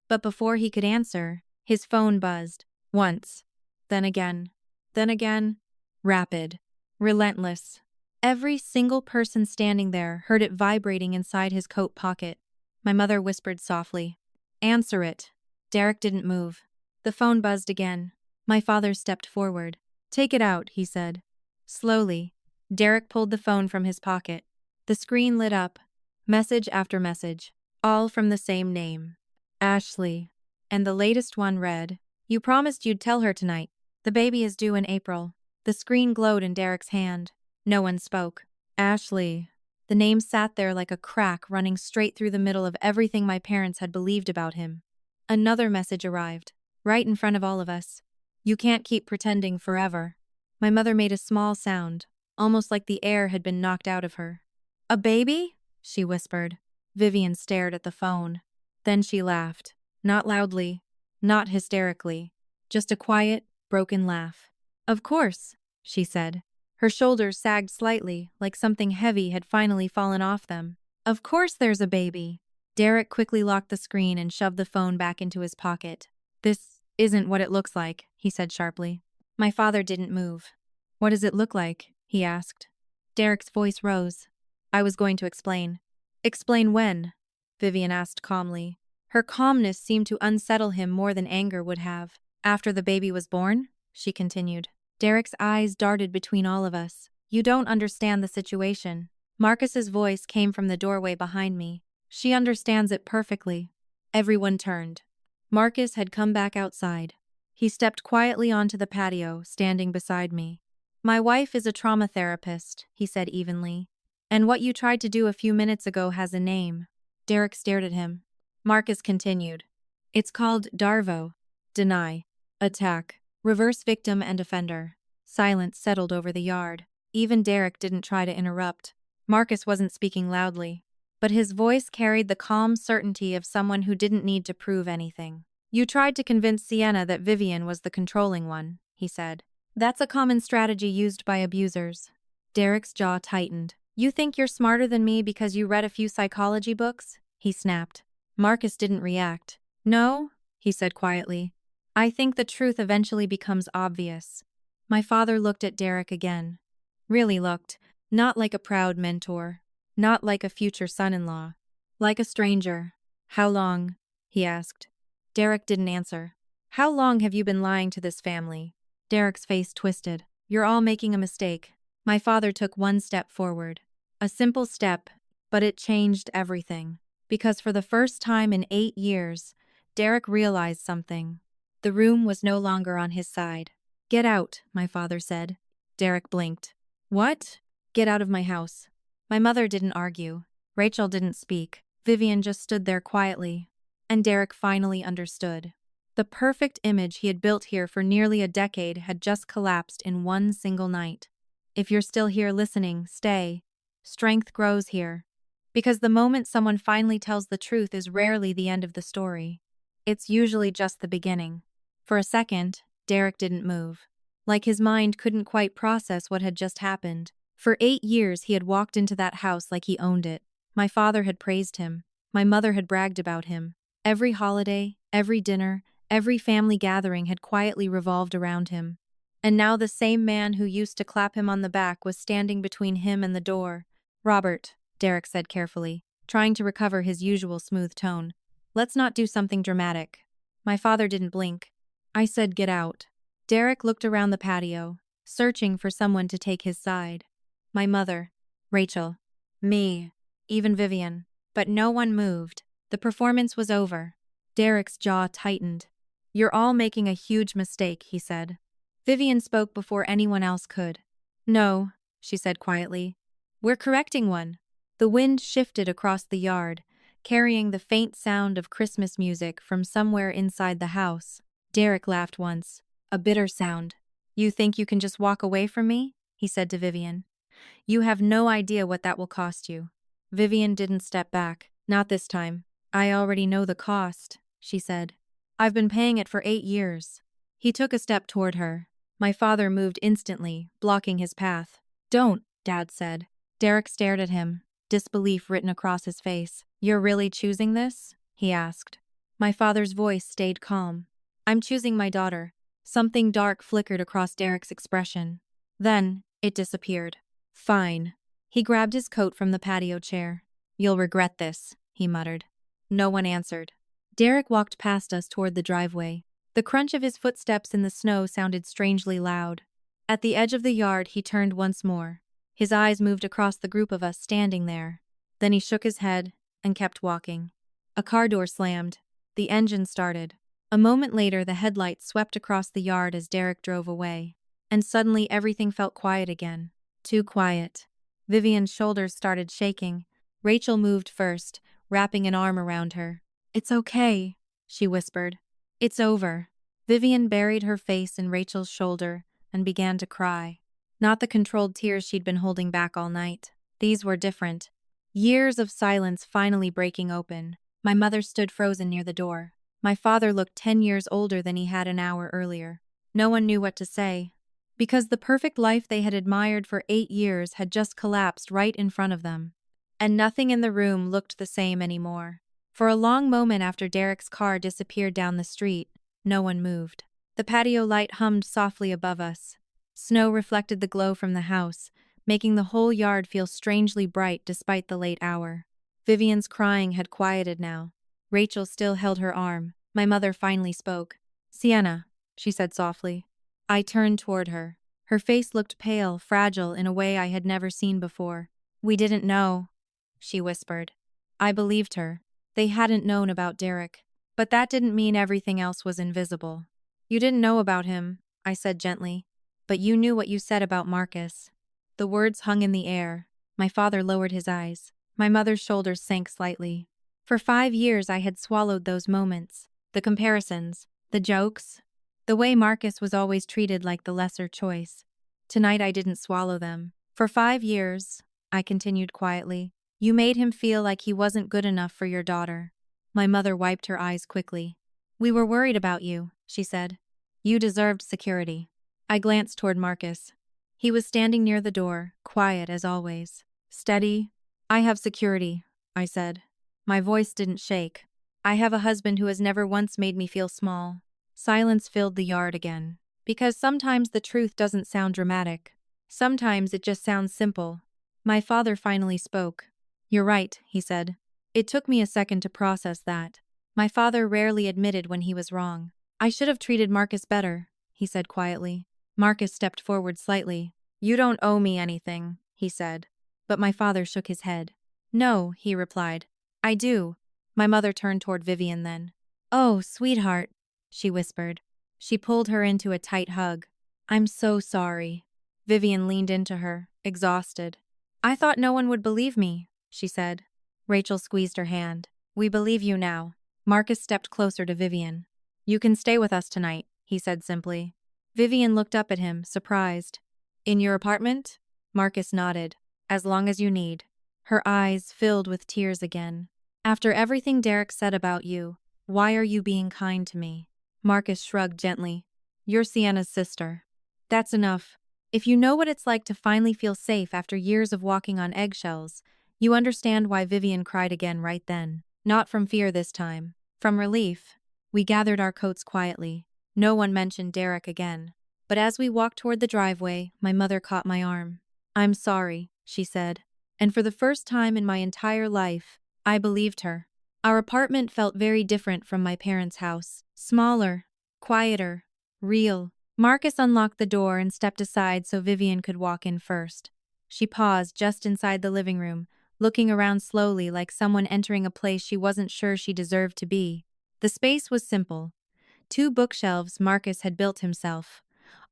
But before he could answer, his phone buzzed. Once. Then again. Then again. Rapid. Relentless. Every single person standing there heard it vibrating inside his coat pocket. My mother whispered softly. Answer it. Derek didn't move. The phone buzzed again. My father stepped forward. Take it out, he said. Slowly, Derek pulled the phone from his pocket. The screen lit up. Message after message. All from the same name. Ashley. And the latest one read, You promised you'd tell her tonight. The baby is due in April. The screen glowed in Derek's hand. No one spoke. Ashley. The name sat there like a crack running straight through the middle of everything my parents had believed about him. Another message arrived, right in front of all of us. You can't keep pretending forever. My mother made a small sound, almost like the air had been knocked out of her. A baby? She whispered. Vivian stared at the phone. Then she laughed. Not loudly, not hysterically, just a quiet, broken laugh. Of course, she said. Her shoulders sagged slightly, like something heavy had finally fallen off them. Of course there's a baby. Derek quickly locked the screen and shoved the phone back into his pocket. This isn't what it looks like, he said sharply. My father didn't move. What does it look like? He asked. Derek's voice rose. I was going to explain. Explain when? Vivian asked calmly. Her calmness seemed to unsettle him more than anger would have. After the baby was born? She continued. Derek's eyes darted between all of us. You don't understand the situation. Marcus's voice came from the doorway behind me. She understands it perfectly. Everyone turned. Marcus had come back outside. He stepped quietly onto the patio, standing beside me. My wife is a trauma therapist, he said evenly. And what you tried to do a few minutes ago has a name. Derek stared at him. Marcus continued. It's called DARVO. Deny. Attack. Reverse victim and offender. Silence settled over the yard. Even Derek didn't try to interrupt. Marcus wasn't speaking loudly, but his voice carried the calm certainty of someone who didn't need to prove anything. You tried to convince Sienna that Vivian was the controlling one, he said. That's a common strategy used by abusers. Derek's jaw tightened. You think you're smarter than me because you read a few psychology books? He snapped. Marcus didn't react. No, he said quietly. I think the truth eventually becomes obvious. My father looked at Derek again. Really looked. Not like a proud mentor. Not like a future son-in-law. Like a stranger. How long? He asked. Derek didn't answer. How long have you been lying to this family? Derek's face twisted. You're all making a mistake. My father took one step forward. A simple step, but it changed everything. Because for the first time in 8 years, Derek realized something. The room was no longer on his side. Get out, my father said. Derek blinked. What? Get out of my house. My mother didn't argue. Rachel didn't speak. Vivian just stood there quietly. And Derek finally understood. The perfect image he had built here for nearly a decade had just collapsed in one single night. If you're still here listening, stay. Strength grows here. Because the moment someone finally tells the truth is rarely the end of the story. It's usually just the beginning. For a second, Derek didn't move. Like his mind couldn't quite process what had just happened. For 8 years he had walked into that house like he owned it. My father had praised him. My mother had bragged about him. Every holiday, every dinner, every family gathering had quietly revolved around him. And now the same man who used to clap him on the back was standing between him and the door. "Robert," Derek said carefully, trying to recover his usual smooth tone. "Let's not do something dramatic." My father didn't blink. I said, "Get out." Derek looked around the patio, searching for someone to take his side. My mother, Rachel, me, even Vivian. But no one moved. The performance was over. Derek's jaw tightened. "You're all making a huge mistake," he said. Vivian spoke before anyone else could. "No," she said quietly. "We're correcting one." The wind shifted across the yard, carrying the faint sound of Christmas music from somewhere inside the house. Derek laughed once, a bitter sound. "You think you can just walk away from me?" he said to Vivian. "You have no idea what that will cost you." Vivian didn't step back. "Not this time." "I already know the cost," she said. "I've been paying it for 8 years. He took a step toward her. My father moved instantly, blocking his path. "Don't," Dad said. Derek stared at him, disbelief written across his face. "You're really choosing this?" he asked. My father's voice stayed calm. "I'm choosing my daughter." Something dark flickered across Derek's expression. Then, it disappeared. "Fine." He grabbed his coat from the patio chair. "You'll regret this," he muttered. No one answered. Derek walked past us toward the driveway. The crunch of his footsteps in the snow sounded strangely loud. At the edge of the yard, he turned once more. His eyes moved across the group of us standing there. Then he shook his head and kept walking. A car door slammed. The engine started. A moment later, the headlights swept across the yard as Derek drove away. And suddenly everything felt quiet again. Too quiet. Vivian's shoulders started shaking. Rachel moved first, wrapping an arm around her. "It's okay," she whispered. "It's over." Vivian buried her face in Rachel's shoulder and began to cry. Not the controlled tears she'd been holding back all night. These were different. Years of silence finally breaking open. My mother stood frozen near the door. My father looked 10 years older than he had an hour earlier. No one knew what to say, because the perfect life they had admired for 8 years had just collapsed right in front of them. And nothing in the room looked the same anymore. For a long moment after Derek's car disappeared down the street, no one moved. The patio light hummed softly above us. Snow reflected the glow from the house, making the whole yard feel strangely bright despite the late hour. Vivian's crying had quieted now. Rachel still held her arm. My mother finally spoke. "Sienna," she said softly. I turned toward her. Her face looked pale, fragile in a way I had never seen before. "We didn't know," she whispered. I believed her. They hadn't known about Derek. But that didn't mean everything else was invisible. "You didn't know about him," I said gently. "But you knew what you said about Marcus." The words hung in the air. My father lowered his eyes. My mother's shoulders sank slightly. For 5 years I had swallowed those moments. The comparisons. The jokes. The way Marcus was always treated like the lesser choice. Tonight I didn't swallow them. "For 5 years," I continued quietly, "you made him feel like he wasn't good enough for your daughter." My mother wiped her eyes quickly. "We were worried about you," she said. "You deserved security." I glanced toward Marcus. He was standing near the door, quiet as always. Steady. "I have security," I said. My voice didn't shake. "I have a husband who has never once made me feel small." Silence filled the yard again. Because sometimes the truth doesn't sound dramatic. Sometimes it just sounds simple. My father finally spoke. "You're right," he said. It took me a second to process that. My father rarely admitted when he was wrong. "I should have treated Marcus better," he said quietly. Marcus stepped forward slightly. "You don't owe me anything," he said. But my father shook his head. "No," he replied. "I do." My mother turned toward Vivian then. "Oh, sweetheart," she whispered. She pulled her into a tight hug. "I'm so sorry." Vivian leaned into her, exhausted. "I thought no one would believe me," she said. Rachel squeezed her hand. "We believe you now." Marcus stepped closer to Vivian. "You can stay with us tonight," he said simply. Vivian looked up at him, surprised. "In your apartment?" Marcus nodded. "As long as you need." Her eyes filled with tears again. "After everything Derek said about you, why are you being kind to me?" Marcus shrugged gently. "You're Sienna's sister. That's enough. If you know what it's like to finally feel safe after years of walking on eggshells, you understand why Vivian cried again right then. Not from fear this time. From relief. We gathered our coats quietly. No one mentioned Derek again. But as we walked toward the driveway, my mother caught my arm. "I'm sorry," she said. And for the first time in my entire life, I believed her. Our apartment felt very different from my parents' house. Smaller, quieter, real. Marcus unlocked the door and stepped aside so Vivian could walk in first. She paused just inside the living room, looking around slowly like someone entering a place she wasn't sure she deserved to be. The space was simple. 2 bookshelves Marcus had built himself.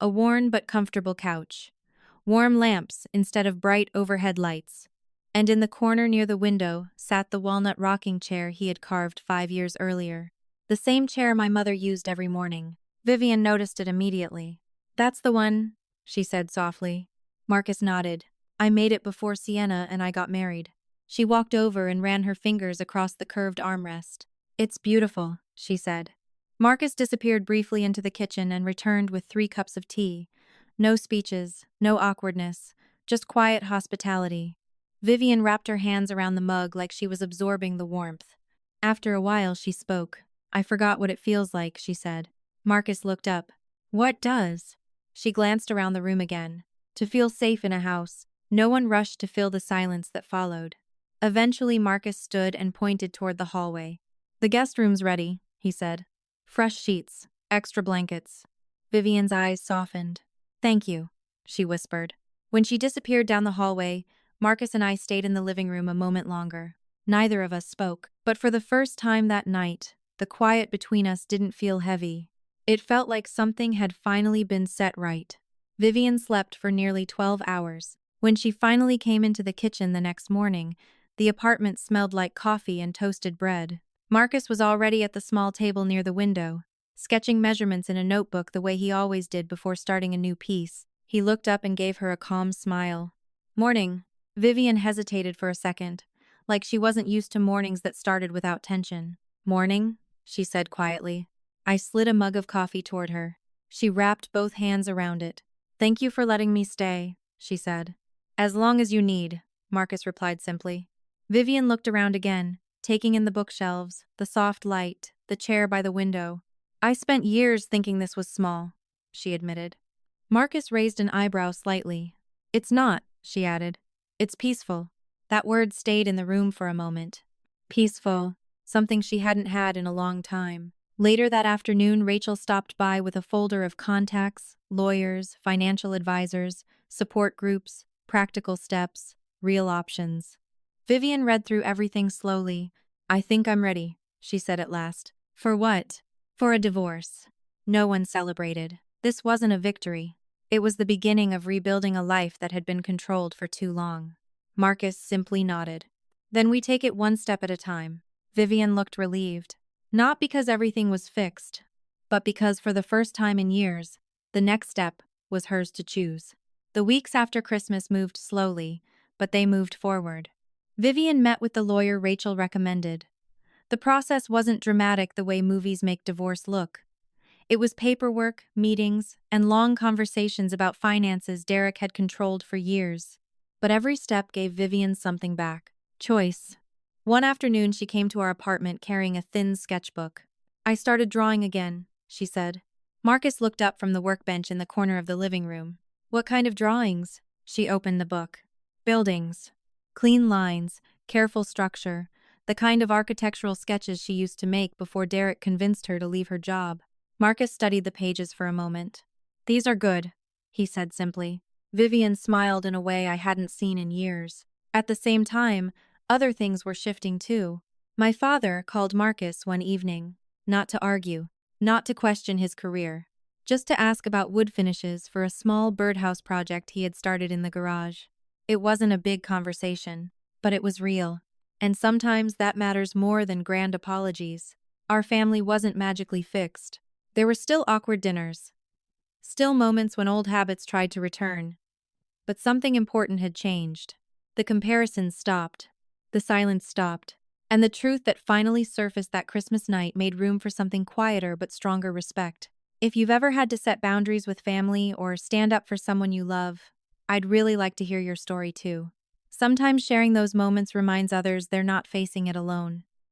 A worn but comfortable couch. Warm lamps instead of bright overhead lights. And in the corner near the window sat the walnut rocking chair he had carved 5 years earlier. The same chair my mother used every morning. Vivian noticed it immediately. "That's the one," she said softly. Marcus nodded. "I made it before Sienna and I got married." She walked over and ran her fingers across the curved armrest. "It's beautiful," she said. Marcus disappeared briefly into the kitchen and returned with 3 cups of tea. No speeches, no awkwardness, just quiet hospitality. Vivian wrapped her hands around the mug like she was absorbing the warmth. After a while, she spoke. "I forgot what it feels like," she said. Marcus looked up. "What does?" She glanced around the room again. To feel safe in a house. No one rushed to fill the silence that followed. Eventually, Marcus stood and pointed toward the hallway. "The guest room's ready," he said. "Fresh sheets, extra blankets." Vivian's eyes softened. "Thank you," she whispered. When she disappeared down the hallway, Marcus and I stayed in the living room a moment longer. Neither of us spoke, but for the first time that night, the quiet between us didn't feel heavy. It felt like something had finally been set right. Vivian slept for nearly 12 hours. When she finally came into the kitchen the next morning, the apartment smelled like coffee and toasted bread. Marcus was already at the small table near the window, sketching measurements in a notebook the way he always did before starting a new piece. He looked up and gave her a calm smile. "Morning." Vivian hesitated for a second, like she wasn't used to mornings that started without tension. "Morning," she said quietly. I slid a mug of coffee toward her. She wrapped both hands around it. "Thank you for letting me stay," she said. "As long as you need," Marcus replied simply. Vivian looked around again, taking in the bookshelves, the soft light, the chair by the window. "I spent years thinking this was small," she admitted. Marcus raised an eyebrow slightly. "It's not," she added. "It's peaceful." That word stayed in the room for a moment. Peaceful, something she hadn't had in a long time. Later that afternoon, Rachel stopped by with a folder of contacts, lawyers, financial advisors, support groups, practical steps, real options. Vivian read through everything slowly. "I think I'm ready," she said at last. "For what?" "For a divorce." No one celebrated. This wasn't a victory. It was the beginning of rebuilding a life that had been controlled for too long. Marcus simply nodded. "Then we take it one step at a time." Vivian looked relieved. Not because everything was fixed, but because for the first time in years, the next step was hers to choose. The weeks after Christmas moved slowly, but they moved forward. Vivian met with the lawyer Rachel recommended. The process wasn't dramatic the way movies make divorce look. It was paperwork, meetings, and long conversations about finances Derek had controlled for years. But every step gave Vivian something back. Choice. One afternoon she came to our apartment carrying a thin sketchbook. "I started drawing again," she said. Marcus looked up from the workbench in the corner of the living room. "What kind of drawings?" She opened the book. "Buildings. Clean lines, careful structure, the kind of architectural sketches she used to make before Derek convinced her to leave her job." Marcus studied the pages for a moment. "These are good," he said simply. Vivian smiled in a way I hadn't seen in years. At the same time, other things were shifting too. My father called Marcus one evening, not to argue, not to question his career, just to ask about wood finishes for a small birdhouse project he had started in the garage. It wasn't a big conversation, but it was real. And sometimes that matters more than grand apologies. Our family wasn't magically fixed. There were still awkward dinners. Still moments when old habits tried to return. But something important had changed. The comparisons stopped. The silence stopped. And the truth that finally surfaced that Christmas night made room for something quieter but stronger respect. If you've ever had to set boundaries with family or stand up for someone you love, I'd really like to hear your story too. Sometimes sharing those moments reminds others they're not facing it alone.